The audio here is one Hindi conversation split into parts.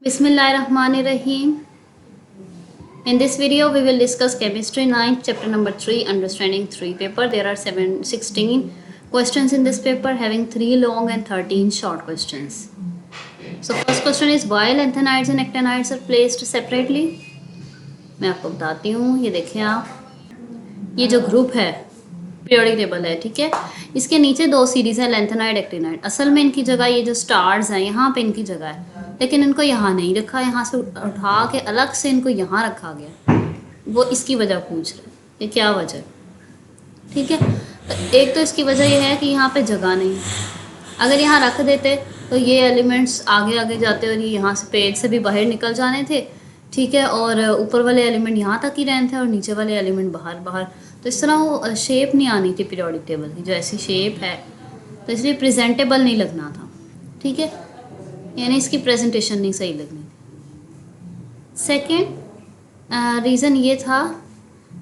Bismillahirrahmanirrahim. In this video, we will discuss Chemistry 9, Chapter number 3, Understanding 3 paper. There are 16 questions in this paper, having 3 long and 13 short questions. So first question is, why lanthanides and actinides are placed separately? मैं आपको बताती हूँ. ये देखिए आप, ये जो ग्रुप है पीरियोडिक टेबल है, ठीक है. इसके नीचे दो सीरीज है, लैंथेनाइड एक्टिनाइड. असल में इनकी जगह ये जो स्टार्स हैं यहाँ पे इनकी जगह है, लेकिन इनको यहाँ नहीं रखा, यहाँ से उठा के अलग से इनको यहाँ रखा गया. वो इसकी वजह पूछ रहे हैं, ये क्या वजह, ठीक है. तो एक तो इसकी वजह यह है कि यहाँ पे जगह नहीं. अगर यहाँ रख देते तो ये एलिमेंट्स आगे आगे जाते और ये यहाँ से पेज से भी बाहर निकल जाने थे, ठीक है. और ऊपर वाले एलिमेंट यहाँ तक ही रहने थे और नीचे वाले एलिमेंट बाहर बाहर. तो इस तरह वो शेप नहीं आनी थी पीरियोडिक टेबल की, जो ऐसी शेप है, तो इसलिए प्रेजेंटेबल नहीं लगना था, ठीक है. यानी इसकी प्रेजेंटेशन नहीं सही लगनी थी. सेकेंड रीज़न ये था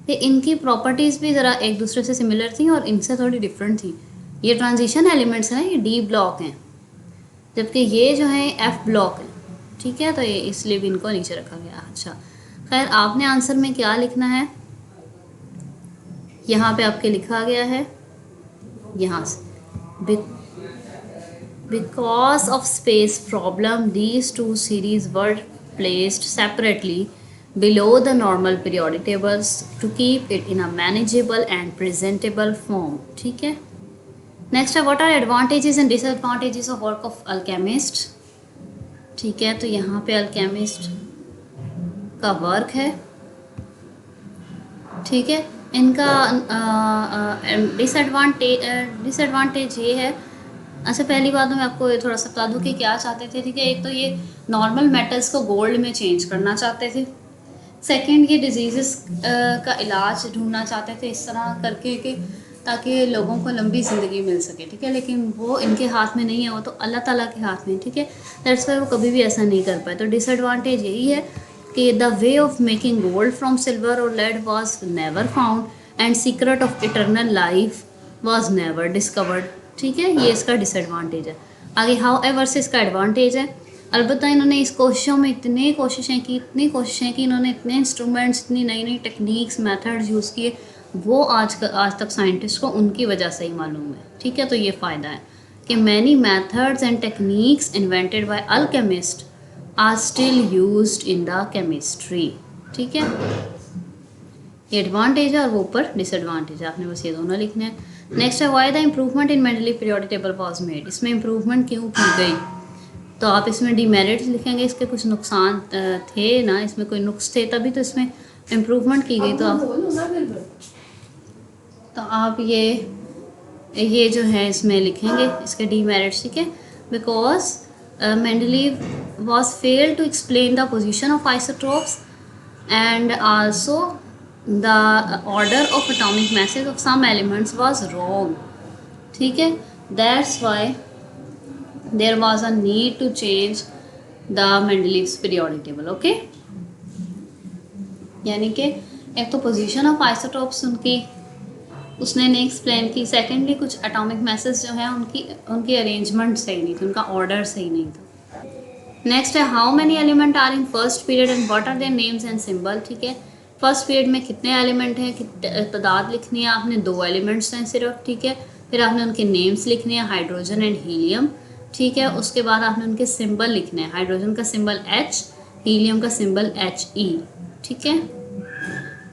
कि इनकी प्रॉपर्टीज़ भी ज़रा एक दूसरे से सिमिलर थी और इनसे थोड़ी डिफरेंट थी. ये ट्रांजिशन एलिमेंट्स हैं, ये डी ब्लॉक हैं, जबकि ये जो है एफ ब्लॉक है, ठीक है. तो ये इसलिए भी इनको नीचे रखा गया. अच्छा, खैर आपने आंसर में क्या लिखना है, यहाँ पे आपके लिखा गया है, यहाँ से because of space problem these two series were placed separately below the normal periodic tables to keep it in a manageable and presentable form, ठीक है. नेक्स्ट है, what are advantages and disadvantages of work of alchemist, ठीक है. तो यहाँ पे अल्केमिस्ट का वर्क है, ठीक है. इनका डिसएडवांटेज ये है. अच्छा, पहली बात मैं आपको ये थोड़ा सा बता दूँ कि क्या चाहते थे, ठीक है. एक तो ये नॉर्मल मेटल्स को गोल्ड में चेंज करना चाहते थे. सेकंड, ये डिजीज़ का इलाज ढूंढना चाहते थे इस तरह करके कि ताकि लोगों को लंबी ज़िंदगी मिल सके, ठीक है. लेकिन वो इनके हाथ में नहीं है, वो तो अल्लाह ताला के हाथ में, ठीक है. दैट्स वाई वो कभी भी ऐसा नहीं कर पाए. तो डिसएडवांटेज यही है कि the way of making gold from silver और lead was never found and secret of eternal life was never discovered, ठीक है. ये इसका डिसएडवांटेज है. आगे हाउ एवर से इसका एडवांटेज है. अलबत्ता इन्होंने इस कोशिशों में इतनी कोशिशें की कि इन्होंने इतने इंस्ट्रूमेंट्स, इतनी नई नई टेक्निक्स, मेथड्स यूज़ किए, वो आज तक साइंटिस्ट को उनकी वजह से ही मालूम है, ठीक है. तो ये फ़ायदा है कि many methods and techniques invented by alchemist are still used in the chemistry, ठीक है. ये एडवांटेज है और वो ऊपर डिसएडवांटेज है. आपने बस ये दोनों लिखने हैं. नेक्स्ट है, why the improvement in Mendeleev periodic table was made. इसमें इम्प्रूवमेंट क्यों की गई, तो आप इसमें डीमेरिट्स लिखेंगे. इसके कुछ नुकसान थे ना, इसमें कोई नुक्स थे, तभी तो इसमें इम्प्रूवमेंट की गई. तो आप ये जो है इसमें लिखेंगे इसके डीमेरिट्स, ठीक है. Because Mendeleev was fail to explain the position of isotopes and also the order of atomic masses of some elements was wrong, ठीक है. That's why there was a need to change the Mendeleev's periodic table, okay. यानी कि एक तो पोजीशन ऑफ आइसोटोप्स उसने नहीं एक्सप्लेन की. सेकेंडली कुछ एटॉमिक मैसेज जो है उनकी अरेंजमेंट सही नहीं थी, उनका ऑर्डर सही नहीं था. नेक्स्ट है, how many element are in first period and what are their names and symbol, ठीक है. फर्स्ट पीरियड में कितने एलिमेंट हैं, तादाद लिखनी है आपने. 2 एलिमेंट्स हैं सिर्फ, ठीक है. फिर आपने उनके नेम्स लिखने हैं, हाइड्रोजन एंड हीलियम, ठीक है. उसके बाद आपने उनके सिंबल लिखने हैं. हाइड्रोजन का सिंबल H, हीलियम का सिंबल He, ठीक है.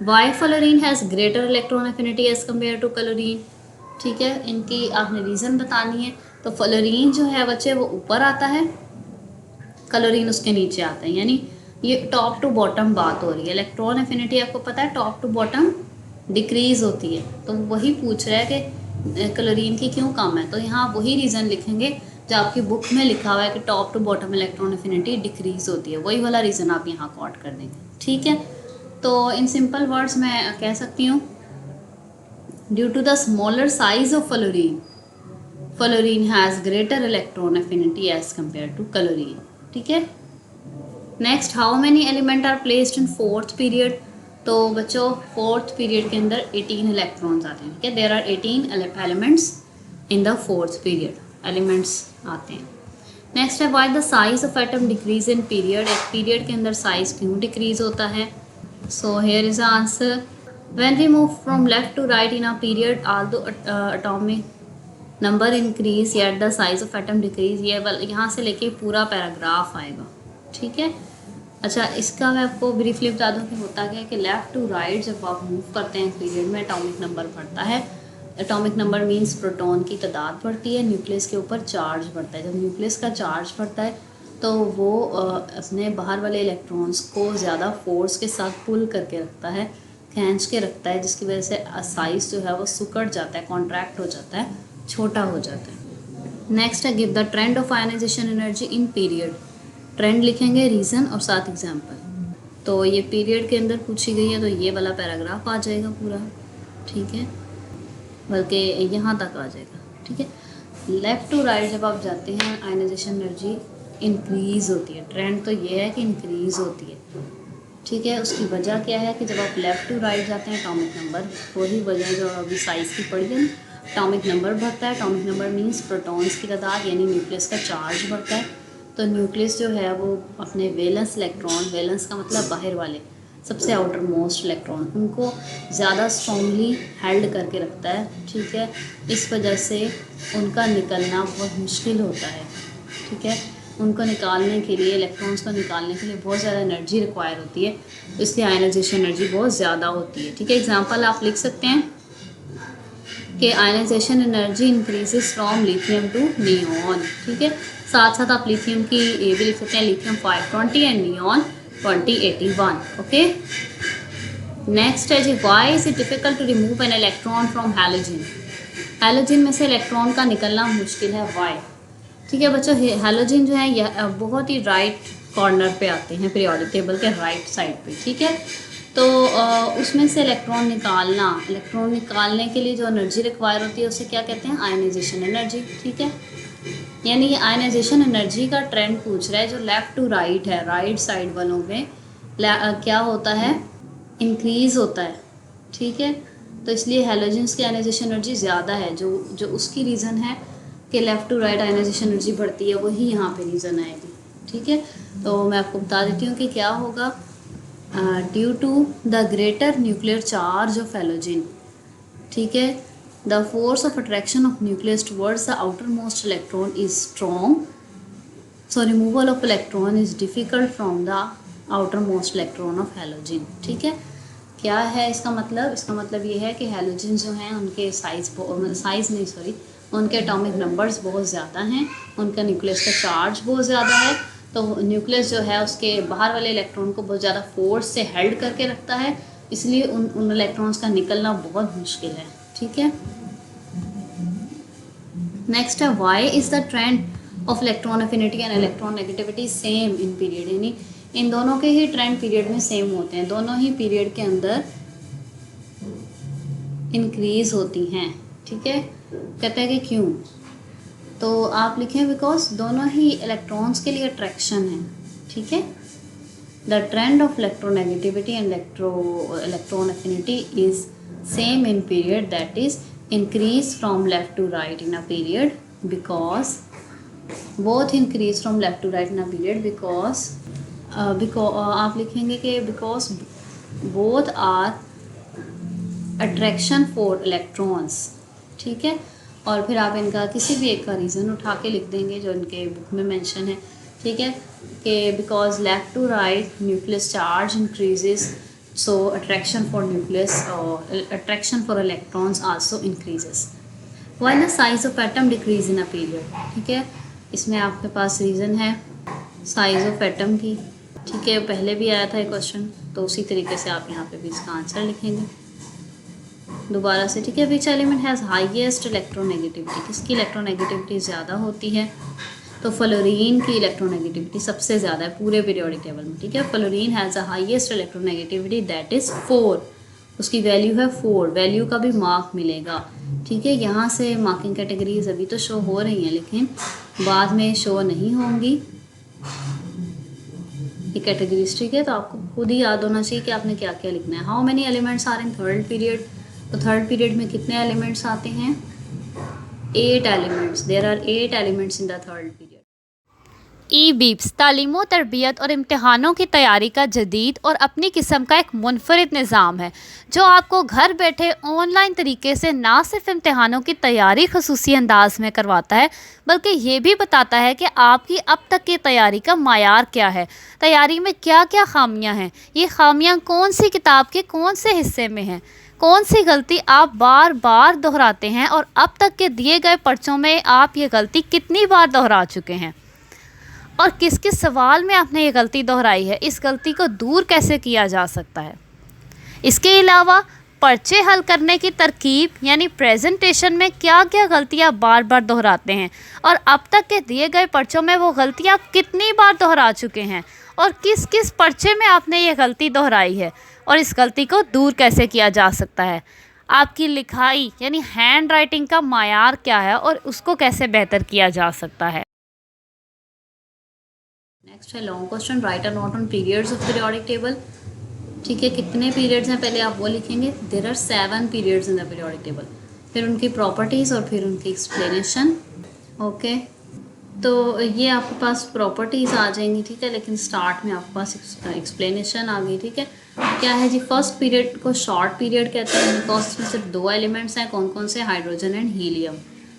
Why fluorine has greater electron affinity as compare to chlorine, ठीक है. इनकी आपने रीज़न बतानी है. तो फ्लोरीन जो है बच्चे वो ऊपर आता है, क्लोरीन उसके नीचे आता है. यानी ये टॉप टू बॉटम बात हो रही है. इलेक्ट्रॉन एफिनिटी आपको पता है टॉप टू बॉटम डिक्रीज़ होती है, तो वही पूछ रहा है कि क्लोरीन की क्यों कम है. तो यहाँ वही रीज़न लिखेंगे जो आपकी बुक में लिखा हुआ है कि top to bottom electron affinity decrease होती है, वही वाला रीज़न आप यहाँ कॉट कर देंगे, ठीक है. तो इन सिंपल वर्ड्स मैं कह सकती हूँ, due to the smaller size of fluorine has greater electron affinity as compare to chlorine, ठीक है. Next, how many element are placed in fourth period. तो बच्चों फोर्थ पीरियड के अंदर 18 इलेक्ट्रॉन्स आते हैं, ठीक है. There are 18 elements in the fourth period, elements आते हैं. नेक्स्ट है why the size of atom decrease in period, एक पीरियड के अंदर साइज क्यों डिक्रीज होता है। So here is answer, when we move from left to right in a period although atomic number increase yet the size of atom decrease, ये यहाँ से लेके पूरा पैराग्राफ आएगा, ठीक है। अच्छा, इसका मैं आपको ब्रीफली बता दूँ कि होता क्या है कि लेफ़्ट टू राइट जब आप मूव करते हैं पीरियड में एटॉमिक नंबर बढ़ता है। एटॉमिक नंबर मींस प्रोटॉन की तादाद बढ़ती है, न्यूक्लियस के ऊपर चार्ज बढ़ता है। जब न्यूक्लियस का चार्ज बढ़ता है तो वो अपने बाहर वाले इलेक्ट्रॉन्स को ज़्यादा फोर्स के साथ पुल करके रखता है, खींच के रखता है, जिसकी वजह से साइज़ जो है वो सिकुड़ जाता है, कॉन्ट्रैक्ट हो जाता है, छोटा हो जाता है। नेक्स्ट है give the trend of ionization energy in period, trend लिखेंगे, रीज़न और साथ एग्जाम्पल। तो ये पीरियड के अंदर पूछी गई है तो ये वाला पैराग्राफ आ जाएगा पूरा, ठीक है, बल्कि यहाँ तक आ जाएगा, ठीक है। लेफ़्ट टू राइट जब आप जाते हैं आयनाइजेशन एनर्जी इंक्रीज़ होती है, ट्रेंड तो ये है कि इंक्रीज़ होती है, ठीक है। उसकी वजह क्या है कि जब आप लेफ़्ट टू राइट जाते हैं एटॉमिक नंबर, वही वजह जो अभी साइज़ की पड़ी है, एटॉमिक नंबर बढ़ता है। एटॉमिक नंबर मीन्स प्रोटॉन्स की तादाद, यानी न्यूक्लियस का चार्ज बढ़ता है। तो न्यूक्लियस जो है वो अपने वैलेंस इलेक्ट्रॉन, वैलेंस का मतलब बाहर वाले सबसे आउटर मोस्ट इलेक्ट्रॉन, उनको ज़्यादा स्ट्रॉन्गली हेल्ड करके रखता है, ठीक है। इस वजह से उनका निकलना बहुत मुश्किल होता है, ठीक है। उनको निकालने के लिए, इलेक्ट्रॉन्स को निकालने के लिए बहुत ज़्यादा एनर्जी रिक्वायर होती है, तो इसलिए आयनाइजेशन एनर्जी बहुत ज़्यादा होती है, ठीक है। एग्जांपल आप लिख सकते हैं कि ionization energy increases from lithium to neon, ठीक है। साथ साथ आप लिथियम की ये भी लिख सकते हैं, lithium 520 and neon 2081, okay. Next है जी, why is it difficult to remove an electron from halogen, halogen में से इलेक्ट्रॉन का निकलना मुश्किल है, व्हाई, ठीक है बच्चों। हैलोजन जो है यह बहुत ही राइट कॉर्नर पे आते हैं पीरियोडिक टेबल के राइट साइड पे, ठीक है। तो उसमें से इलेक्ट्रॉन निकालने के लिए जो एनर्जी रिक्वायर होती है उसे क्या कहते हैं, आयनाइजेशन एनर्जी, ठीक है। यानी ये आयनाइजेशन एनर्जी का ट्रेंड पूछ रहा है, जो लेफ़्ट टू राइट है, राइट साइड वालों में क्या होता है, इंक्रीज़ होता है, ठीक है। तो इसलिए हैलोजेंस की आयनाइजेशन एनर्जी ज़्यादा है, जो उसकी रीज़न है कि left to right ionization energy बढ़ती है, वही यहाँ पे रीज़न आएगी, ठीक है। तो मैं आपको बता देती हूँ कि क्या होगा, due to the greater nuclear charge of halogen, ठीक है, the force of attraction of nucleus towards the outer most electron is strong, so removal of electron is difficult from the outer most electron of halogen, ठीक है। क्या है इसका मतलब, इसका मतलब ये है कि हैलोजन जो हैं उनके साइज़ नहीं सॉरी उनके एटॉमिक नंबर्स बहुत ज़्यादा हैं, उनका न्यूक्लियस का चार्ज बहुत ज़्यादा है, तो न्यूक्लियस जो है उसके बाहर वाले इलेक्ट्रॉन को बहुत ज़्यादा फोर्स से हेल्ड करके रखता है, इसलिए उन इलेक्ट्रॉन्स का निकलना बहुत मुश्किल है, ठीक है। नेक्स्ट है why is the trend of electron affinity and electron negativity same in period, यानी इन दोनों के ही ट्रेंड पीरियड में सेम होते हैं, दोनों ही पीरियड के अंदर इंक्रीज़ होती हैं, ठीक है। कहते हैं कि क्यों, तो आप लिखें बिकॉज दोनों ही इलेक्ट्रॉन्स के लिए अट्रैक्शन है, ठीक है। The trend of electronegativity and electron affinity is same in period, that is increase from left to right in a period because both increase from left to right in a period because आप लिखेंगे कि because both are attraction for electrons, ठीक है। और फिर आप इनका किसी भी एक का रीज़न उठा के लिख देंगे जो इनके बुक में मेंशन है, ठीक है, कि because left to right nucleus charge increases, so attraction for nucleus और attraction for electrons also increases. Why the size of atom decrease in a period, ठीक है। इसमें आपके पास रीज़न है साइज ऑफ एटम की, ठीक है, पहले भी आया था एक क्वेश्चन, तो उसी तरीके से आप यहाँ पे भी इसका आंसर लिखेंगे दोबारा से, ठीक है। Which element has highest electronegativity, किसकी इलेक्ट्रोनेगेटिविटी ज़्यादा होती है, तो फ्लोरीन की इलेक्ट्रोनेगेटिविटी सबसे ज़्यादा है पूरे पीरियोडिक टेबल में, ठीक है। Fluorine has the highest electronegativity that is 4, उसकी वैल्यू है 4, वैल्यू का भी मार्क मिलेगा, ठीक है। यहाँ से मार्किंग कैटेगरीज अभी तो शो हो रही हैं लेकिन बाद में शो नहीं होंगी ये कैटेगरीज, ठीक है। तो आपको खुद ही याद होना चाहिए कि आपने क्या क्या लिखना है। How many elements are in third period, तो थर्ड पीरियड में कितने एलिमेंट्स आते हैं, 8 elements, there are 8 elements in the third period. ई बीप्स तालीम व तरबियत और इम्तहानों की तैयारी का जदीद और अपनी किस्म का एक मुनफरिद निज़ाम है जो आपको घर बैठे ऑनलाइन तरीके से ना सिर्फ इम्तहानों की तैयारी खसूसी अंदाज में करवाता है बल्कि ये भी बताता है कि आपकी अब तक की तैयारी का मायार क्या है, तैयारी में क्या क्या खामियां हैं, ये खामियां कौन सी किताब के कौन से हिस्से में हैं, कौन सी गलती आप बार बार दोहराते हैं और अब तक के दिए गए पर्चों में आप ये गलती कितनी बार दोहरा चुके हैं और किस किस सवाल में आपने ये गलती दोहराई है, इस गलती को दूर कैसे किया जा सकता है। इसके अलावा पर्चे हल करने की तरकीब यानी प्रेजेंटेशन में क्या क्या गलतियां बार बार दोहराते हैं और अब तक के दिए गए पर्चों में वो गलतियां कितनी बार दोहरा चुके हैं और किस किस पर्चे में आपने ये गलती दोहराई है और इस गलती को दूर कैसे किया जा सकता है। आपकी लिखाई यानी हैंड राइटिंग का मायार क्या है और उसको कैसे बेहतर किया जा सकता है। नेक्स्ट है long question, write a note on periods of periodic table. ठीक है, कितने पीरियड्स हैं पहले आप वो लिखेंगे। There are 7 periods in the periodic table, फिर उनकी प्रॉपर्टीज़ और फिर उनकी एक्सप्लेनेशन। ओके, तो ये आपके पास प्रॉपर्टीज़ आ जाएंगी, ठीक है, लेकिन स्टार्ट में आपके पास एक्सप्लेनेशन आ गई। ठीक है, क्या है जी, फर्स्ट पीरियड को शॉर्ट पीरियड कहते हैं बिकॉज इसमें सिर्फ 2 एलिमेंट्स हैं, कौन कौन से, हाइड्रोजन एंड हीलियम।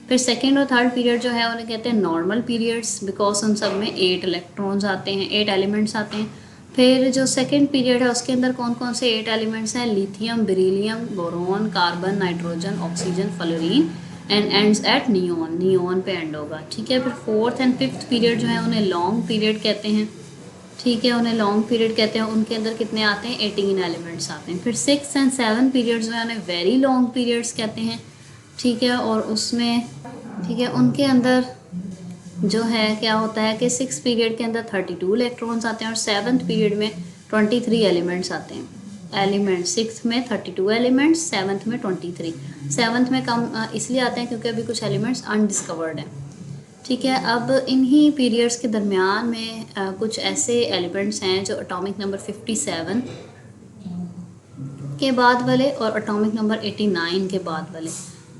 फिर सेकेंड और थर्ड पीरियड जो है उन्हें कहते हैं नॉर्मल पीरियड्स बिकॉज उन सब में 8 इलेक्ट्रॉन्स आते हैं, 8 एलिमेंट्स आते हैं। फिर जो सेकेंड पीरियड है उसके अंदर कौन कौन से 8 एलिमेंट्स हैं, lithium, beryllium, boron, carbon, nitrogen, oxygen, fluorine and ends at neon, neon पे एंड होगा। ठीक है, फिर फोर्थ एंड फिफ्थ पीरियड जो है उन्हें लॉन्ग पीरियड कहते हैं। ठीक है, उन्हें लॉन्ग पीरियड कहते हैं, उनके अंदर कितने आते हैं, 18 एलिमेंट्स आते हैं। फिर सिक्स एंड सेवन पीरियड्स जो है उन्हें वेरी लॉन्ग पीरियड्स कहते हैं। ठीक है, और उसमें ठीक है उनके अंदर जो है क्या होता है कि 6 पीरियड के अंदर 32 इलेक्ट्रॉन्स आते हैं और 7th पीरियड में 23 एलिमेंट्स आते हैं। एलिमेंट 6th में 32 एलिमेंट्स, 7th में 23। 7th में कम इसलिए आते हैं क्योंकि अभी कुछ एलिमेंट्स अनडिस्कवर्ड हैं। ठीक है, अब इन्हीं पीरियड्स के दरमियान में कुछ ऐसे एलिमेंट्स हैं जो एटॉमिक नंबर 57 के बाद वाले और एटॉमिक नंबर 89 के बाद वाले,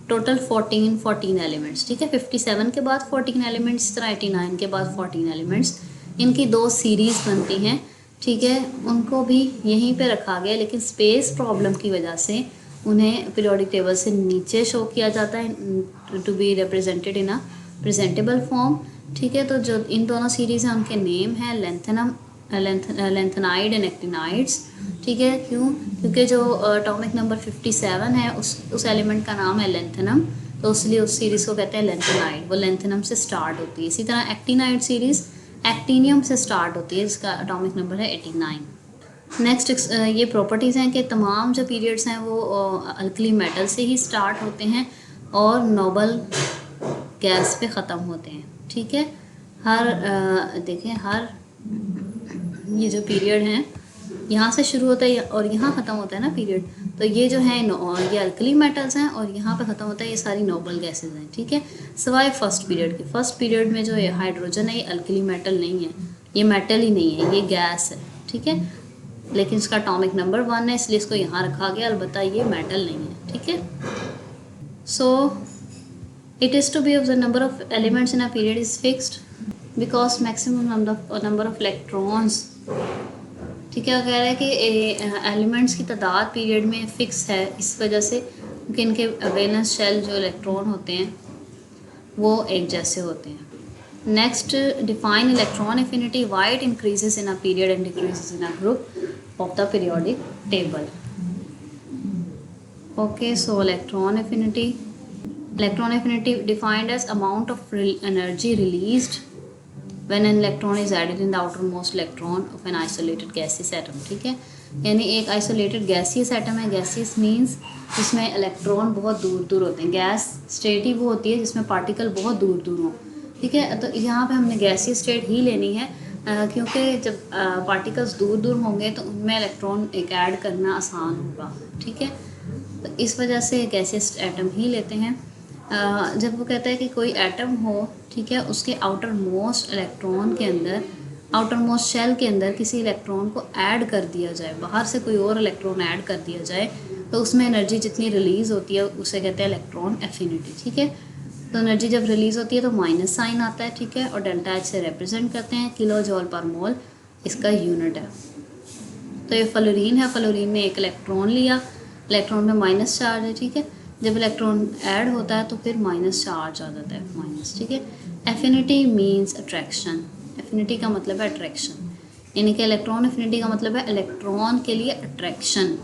टोटल 14 एलिमेंट्स। ठीक है, 57 के बाद 14 एलिमेंट्स, इस तरह 89 के बाद 14 एलिमेंट्स। इनकी 2 सीरीज़ बनती हैं। ठीक है, उनको भी यहीं पे रखा गया, लेकिन स्पेस प्रॉब्लम की वजह से उन्हें पीरियोडिक टेबल से नीचे शो किया जाता है to be represented in a presentable form. ठीक है, तो जो इन दोनों सीरीज़ हैं उनके नेम हैं लेंथेनम, लेंथेनाइड एंड एक्टिनाइड्स। ठीक है, क्यों, क्योंकि जो एटॉमिक नंबर 57 है उस एलिमेंट का नाम है लेंथेनम, तो इसलिए उस सीरीज़ को कहते हैं लेंथेनाइड, वो लेंथेनम से स्टार्ट होती है। इसी तरह एक्टिनाइड सीरीज़ एक्टिनियम से स्टार्ट होती है, जिसका एटॉमिक नंबर है 89। नेक्स्ट ये प्रॉपर्टीज़ हैं कि तमाम जो पीरियड्स हैं वो अल्कली मेटल से ही स्टार्ट होते हैं और नोबल गैस पे ख़त्म होते हैं। ठीक है, हर देखें हर ये जो पीरियड हैं यहाँ से शुरू होता है और यहाँ ख़त्म होता है ना पीरियड, तो ये जो है ये अल्कली मेटल्स हैं और यहाँ पे ख़त्म होता है ये सारी नोबल गैसेस हैं। ठीक है, सिवाय फर्स्ट पीरियड के। फर्स्ट पीरियड में जो है हाइड्रोजन है ये अल्कली मेटल नहीं है, ये मेटल ही नहीं है, ये गैस है। ठीक है, लेकिन इसका एटॉमिक नंबर 1 है इसलिए इसको यहाँ रखा गया, अलबत्ता ये मेटल नहीं है। ठीक है, सो it is to be of the number of elements in a period is fixed because maximum number of electrons। ठीक है, कह रहा है कि एलिमेंट्स की तादाद पीरियड में फ़िक्स है इस वजह से क्योंकि इनके वैलेंस शेल जो इलेक्ट्रॉन होते हैं वो एक जैसे होते हैं। Next, define electron affinity, why it increases in a period and decreases in a group of the periodic table. Okay, so electron affinity defined as amount of energy released when an electron is added in the outermost electron of an isolated gaseous atom। ठीक है, यानी एक आइसोलेटेड गैसियस एटम है। गैसियस मींस जिसमें इलेक्ट्रॉन बहुत दूर दूर होते हैं। गैस स्टेट ही वो होती है जिसमें पार्टिकल बहुत दूर दूर हों। ठीक है, तो यहाँ पे हमने गैसियस स्टेट ही लेनी है क्योंकि जब पार्टिकल्स दूर दूर होंगे तो उनमें इलेक्ट्रॉन एक ऐड करना आसान होगा। ठीक है, तो इस वजह से गैसियस एटम ही लेते हैं। जब वो कहता है कि कोई एटम हो, ठीक है, उसके आउटर मोस्ट इलेक्ट्रॉन के अंदर, आउटर मोस्ट शेल के अंदर किसी इलेक्ट्रॉन को ऐड कर दिया जाए, बाहर से कोई और इलेक्ट्रॉन ऐड कर दिया जाए, तो उसमें एनर्जी जितनी रिलीज़ होती है उसे कहते हैं इलेक्ट्रॉन एफिनिटी। ठीक है, तो एनर्जी जब रिलीज़ होती है तो माइनस साइन आता है, ठीक है, और डेल्टा एच से रिप्रेजेंट करते हैं, किलो जॉल पर मोल इसका यूनिट है। तो ये फ्लोरीन है, फ्लोरीन ने एक इलेक्ट्रॉन लिया, इलेक्ट्रॉन में माइनस चार्ज है, ठीक है, जब इलेक्ट्रॉन ऐड होता है तो फिर माइनस चार्ज आ जाता है, माइनस, ठीक है। एफिनिटी मीन्स अट्रैक्शन, एफिनिटी का मतलब है अट्रैक्शन, यानी कि इलेक्ट्रॉन एफिनिटी का मतलब है इलेक्ट्रॉन के लिए अट्रैक्शन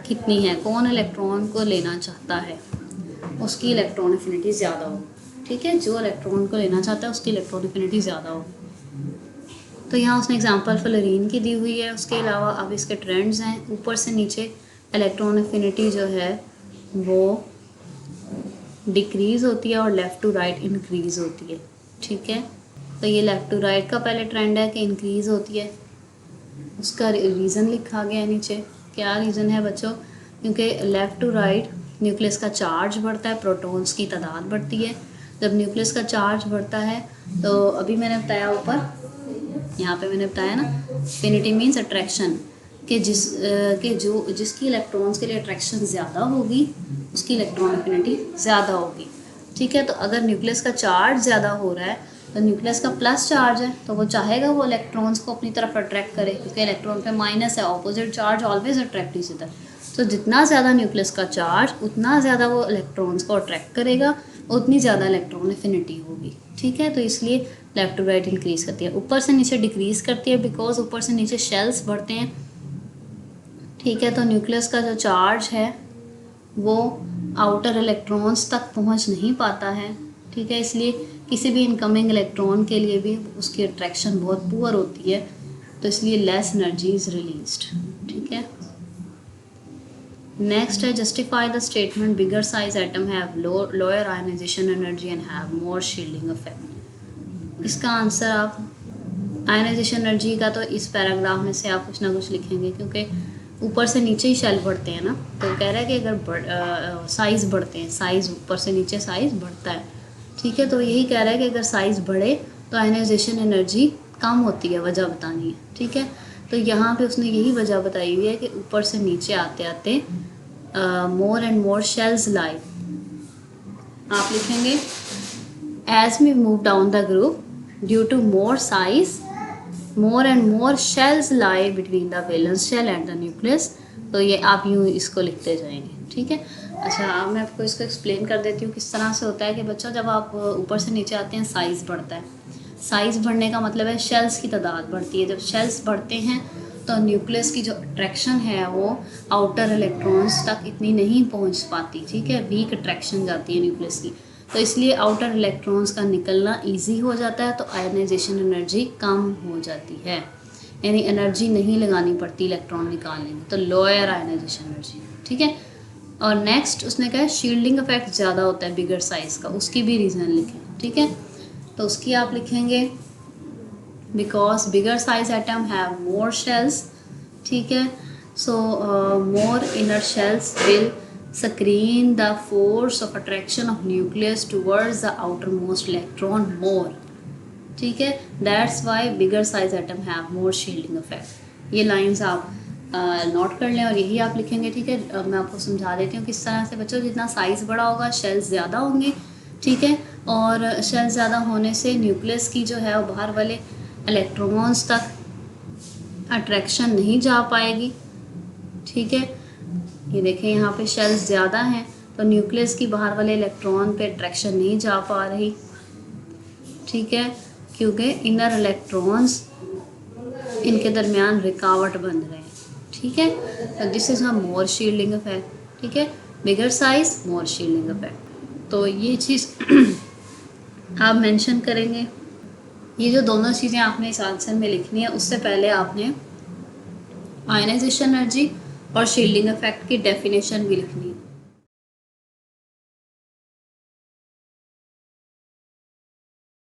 कितनी है, कौन इलेक्ट्रॉन को लेना चाहता है उसकी इलेक्ट्रॉन एफिनिटी ज़्यादा हो, ठीक है, जो इलेक्ट्रॉन को लेना चाहता है उसकी इलेक्ट्रॉन एफिनिटी ज़्यादा हो। तो यहाँ उसने एग्जांपल फ्लोरीन की दी हुई है। उसके अलावा अब इसके ट्रेंड्स हैं, ऊपर से नीचे इलेक्ट्रॉन एफिनिटी जो है वो डिक्रीज़ होती है और लेफ़्ट टू राइट इंक्रीज़ होती है, ठीक है। तो ये लेफ़्ट टू राइट का पहले ट्रेंड है कि इंक्रीज़ होती है, उसका रीज़न लिखा गया है नीचे। क्या रीज़न है बच्चों? क्योंकि लेफ़्ट टू राइट न्यूक्लियस का चार्ज बढ़ता है, प्रोटॉन्स की तादाद बढ़ती है। जब न्यूक्लियस का चार्ज बढ़ता है तो अभी मैंने बताया ऊपर, यहाँ पे मैंने बताया ना, एफिनिटी मीन्स अट्रैक्शन, कि जिसकी इलेक्ट्रॉन्स के लिए अट्रैक्शन ज़्यादा होगी उसकी इलेक्ट्रॉन एफिनिटी ज़्यादा होगी, ठीक है। तो अगर न्यूक्लियस का चार्ज ज़्यादा हो रहा है तो न्यूक्लियस का प्लस चार्ज है तो वो चाहेगा वो इलेक्ट्रॉन्स को अपनी तरफ अट्रैक्ट करे, क्योंकि इलेक्ट्रॉन पे माइनस है, opposite charge always attract is other. तो जितना ज़्यादा न्यूक्लियस का चार्ज उतना ज़्यादा वो इलेक्ट्रॉन्स को अट्रैक्ट करेगा, उतनी ज़्यादा इलेक्ट्रॉन एफिनिटी होगी, ठीक है। तो इसलिए लेफ़्ट टू राइट इंक्रीज़ करती है, ऊपर से नीचे डिक्रीज़ करती है, बिकॉज ऊपर से नीचे शेल्स बढ़ते हैं, ठीक है। तो न्यूक्लियस का जो चार्ज है वो आउटर इलेक्ट्रॉन्स तक पहुंच नहीं पाता है, ठीक है, इसलिए किसी भी इनकमिंग इलेक्ट्रॉन के लिए भी उसकी अट्रैक्शन बहुत पुअर होती है, तो इसलिए लेस एनर्जी इज़ रिलीज्ड, ठीक है। नेक्स्ट है justify the statement bigger size atom have lower ionization energy and have more shielding effect. इसका आंसर आप आयनाइजेशन एनर्जी का तो इस पैराग्राफ में से आप कुछ ना कुछ लिखेंगे, क्योंकि ऊपर से नीचे ही शेल बढ़ते हैं ना, तो कह रहा है कि अगर साइज़ बढ़ते हैं, साइज़ ऊपर से नीचे साइज़ बढ़ता है, ठीक है। तो यही कह रहा है कि अगर साइज़ बढ़े तो आयनाइजेशन एनर्जी कम होती है, वजह बतानी है, ठीक है। तो यहाँ पे उसने यही वजह बताई हुई है कि ऊपर से नीचे आते आते मोर एंड मोर शेल्स लाई। आप लिखेंगे as we move down the group due to more size more and more shells lie between the valence shell and the nucleus. तो ये आप यूँ इसको लिखते जाएंगे, ठीक है। अच्छा, अब मैं आपको इसको एक्सप्लेन कर देती हूँ किस तरह से होता है कि बच्चों जब आप ऊपर से नीचे आते हैं साइज़ बढ़ता है, साइज़ बढ़ने का मतलब है शेल्स की तादाद बढ़ती है। जब शेल्स बढ़ते हैं तो न्यूक्लियस की जो अट्रैक्शन है वो आउटर इलेक्ट्रॉन्स तक इतनी नहीं पहुंच पाती, ठीक है, वीक अट्रैक्शन जाती है न्यूक्लियस की, तो इसलिए आउटर इलेक्ट्रॉन्स का निकलना इजी हो जाता है, तो आयनाइजेशन एनर्जी कम हो जाती है, यानी एनर्जी नहीं लगानी पड़ती इलेक्ट्रॉन निकालने में, तो लोअर आयनाइजेशन एनर्जी, ठीक है। और नेक्स्ट उसने कहा शील्डिंग इफेक्ट ज़्यादा होता है बिगर साइज़ का, उसकी भी रीज़न लिखें, ठीक है। तो उसकी आप लिखेंगे because bigger size atom have more shells, ठीक है, so more inner shells will screen the force of attraction of nucleus towards the outermost electron more, ठीक है, that's why bigger size atom have more shielding effect। ये लाइंस आप नोट कर लें और यही आप लिखेंगे, ठीक है। मैं आपको समझा देती हूँ किस तरह से बच्चों, जितना साइज़ बड़ा होगा शेल्स ज़्यादा होंगे, ठीक है, और शेल्स ज़्यादा होने से न्यूक्लियस की जो है वो बाहर वाले इलेक्ट्रॉन्स तक अट्रैक्शन नहीं जा पाएगी, ठीक है। ये देखें यहाँ पे शेल्स ज़्यादा हैं तो न्यूक्लियस की बाहर वाले इलेक्ट्रॉन पे अट्रैक्शन नहीं जा पा रही, ठीक है, क्योंकि इनर इलेक्ट्रॉन्स इनके दरमियान रुकावट बन रहे हैं, ठीक है। तो this is a more shielding effect, ठीक है, बिगर साइज मोर शील्डिंग इफेक्ट। तो ये चीज़ आप मेंशन करेंगे। ये जो दोनों चीज़ें आपने इस आंसर में लिखनी है, उससे पहले आपने आयनाइजेशन एनर्जी और शील्डिंग इफेक्ट की डेफिनेशन भी लिखनी है।